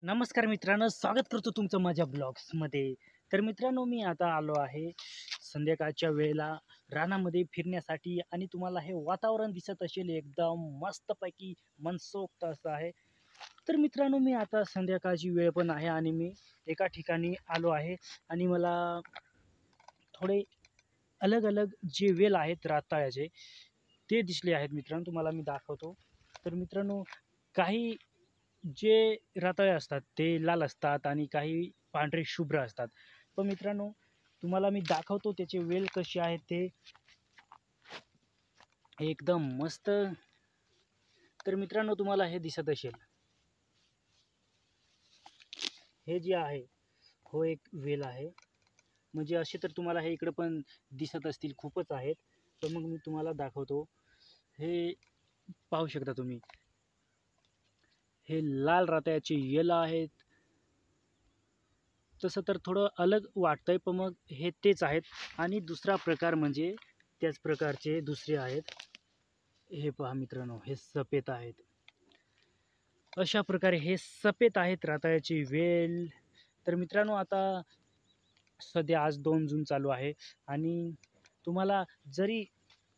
नमस्कार मित्रांनो, स्वागत करतो तुमचं माझ्या ब्लॉग्समध्ये. तर मित्रांनो, मी आता आलो आहे संध्याकाळच्या वेळेला रानामध्ये फिरण्यासाठी आणि तुम्हाला हे वातावरण दिसत असेल एकदम मस्तपैकी मनसोक्त असं आहे. तर मित्रांनो, मी आता संध्याकाळची वेळ पण आहे आणि मी एका ठिकाणी आलो आहे आणि मला थोडे अलग-अलग जे वेल आहेत राताळ्याचे, ते दिसले आहेत मित्रांनो. तुम्हाला मी दाखवतो. तर मित्रांनो, काही जे रताळे असतात ते लाल असतात आणि काही पांढरे शुभ्र असतात. पण मित्रांनो, तुम्हाला मी दाखवतो त्याचे वेल कसे आहेत ते एकदम मस्त. तर मित्रांनो, तुम्हाला हे दिसत असेल, हे जे आहे हो एक वेल आहे. म्हणजे असे तर तुम्हाला हे इकडे पण दिसत असतील, खूपच आहेत. तर मग मी तुम्हाला दाखवतो. हे पाहू शकता तुम्ही, हे लाल रताळ्याचे वेल आहेत. तसं तर थोडं अलग वाटतंय, पण मग हे तेच आहेत. आणि दुसरा प्रकार म्हणजे त्याच प्रकारचे दुसरे आहेत. हे पहा मित्रांनो, हे सफेद आहेत. अशा प्रकारे हे सफेद आहेत रताळ्याचे वेल. तर मित्रांनो, आता सध्या आज 2 जून चालू आहे आणि तुम्हाला जरी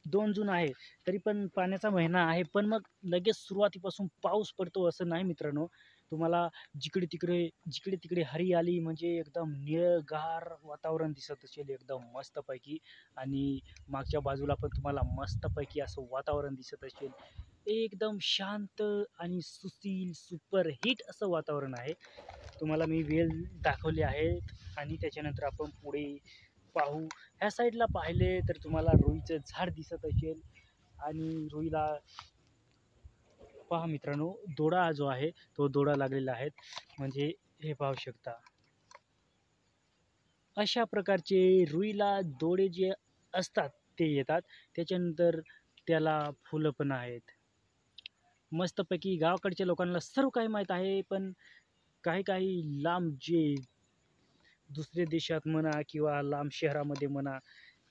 2 जून आहे, तरी पण पाण्याचा महिना आहे. पण मग लगेच सुरुवातीपासून पाऊस पडतो असं नाही मित्रांनो. तुम्हाला जिकडे-तिकडे हरियाली म्हणजे एकदम निळंगार वातावरण दिसत असेल एकदम मस्तपैकी. आणि मागच्या बाजूला पण तुम्हाला मस्तपैकी असं वातावरण दिसत असेल. एकदम शांत आणि सुशील सुपरहिट असं वातावरण आहे. तुम्हाला मी वेल दाखवले आहेत आणि त्याच्यानंतर आपण पुढे पाहू. ह्या साईडला पाहिले तर तुम्हाला रुईचं झाड दिसत असेल आणि रुईला पहा मित्रांनो, दोडा जो आहे तो दोडा लागलेला आहे. म्हणजे हे पाहू शकता. अशा प्रकारचे रुईला दोडे जे असतात ते येतात. त्याच्यानंतर त्याला फुलं पण आहेत. मस्तपैकी गावाकडच्या लोकांना सर्व काही माहीत आहे, पण काही लांब जे दुसऱ्या देशात म्हणा किंवा लांब शहरामध्ये म्हणा,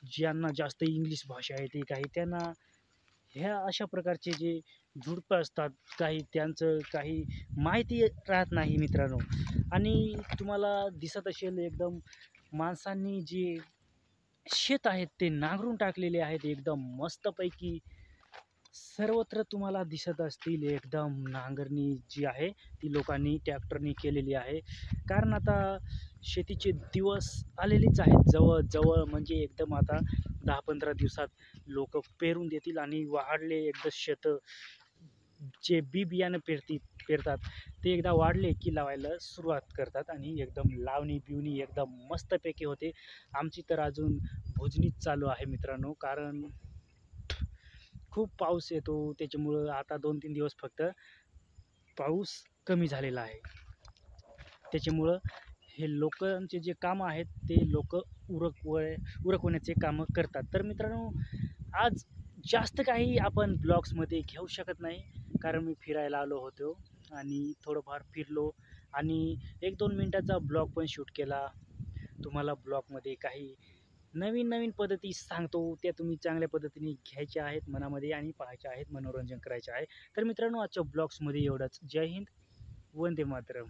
ज्यांना जास्त इंग्लिश भाषा येते, काही त्यांना ह्या अशा प्रकारचे जे झुडपं असतात, काही त्यांचं काही माहिती राहत नाही मित्रांनो. आणि तुम्हाला दिसत असेल एकदम माणसांनी जे शेत आहेत ते नांगरून टाकलेले आहेत एकदम मस्तपैकी. सर्वत्र तुम्हाला दिसत असतील एकदम नांगरणी जी आहे ती लोकांनी ट्रॅक्टरनी केलेली आहे. कारण आता शेतीचे दिवस आलेलेच आहेत जवळ म्हणजे एकदम आता 10-15 दिवसात लोक पेरून देतील आणि वाढले एकदा शेतं जे बियाणं पेरतात ते एकदा वाढले की लावायला सुरुवात करतात आणि एकदम लावणी-बिवणी एकदम मस्तपैकी होते. आमची तर अजून भोजनीच चालू आहे मित्रांनो. कारण खूप पाऊस येतो त्याच्यामुळं आता 2-3 दिवस फक्त पाऊस कमी झालेला आहे. त्याच्यामुळं हे लोकांचे जे कामं आहेत ते लोकं उरकवण्याचे कामं करतात. तर मित्रांनो, आज जास्त काही आपण ब्लॉग्समध्ये घेऊ शकत नाही, कारण मी फिरायला आलो होतो आणि थोडंफार फिरलो आणि 1-2 मिनिटाचा ब्लॉग पण शूट केला. तुम्हाला ब्लॉगमध्ये काही नवीन-नवीन पद्धती सांगतो, त्या तुम्ही चांगल्या पद्धतीने घ्यायच्या आहेत मनामध्ये आणि पाहायच्या आहेत, मनोरंजन करायचे आहे. तर मित्रांनो, आजच्या ब्लॉग्समध्ये एवढंच. जय हिंद, वंदे मातरम.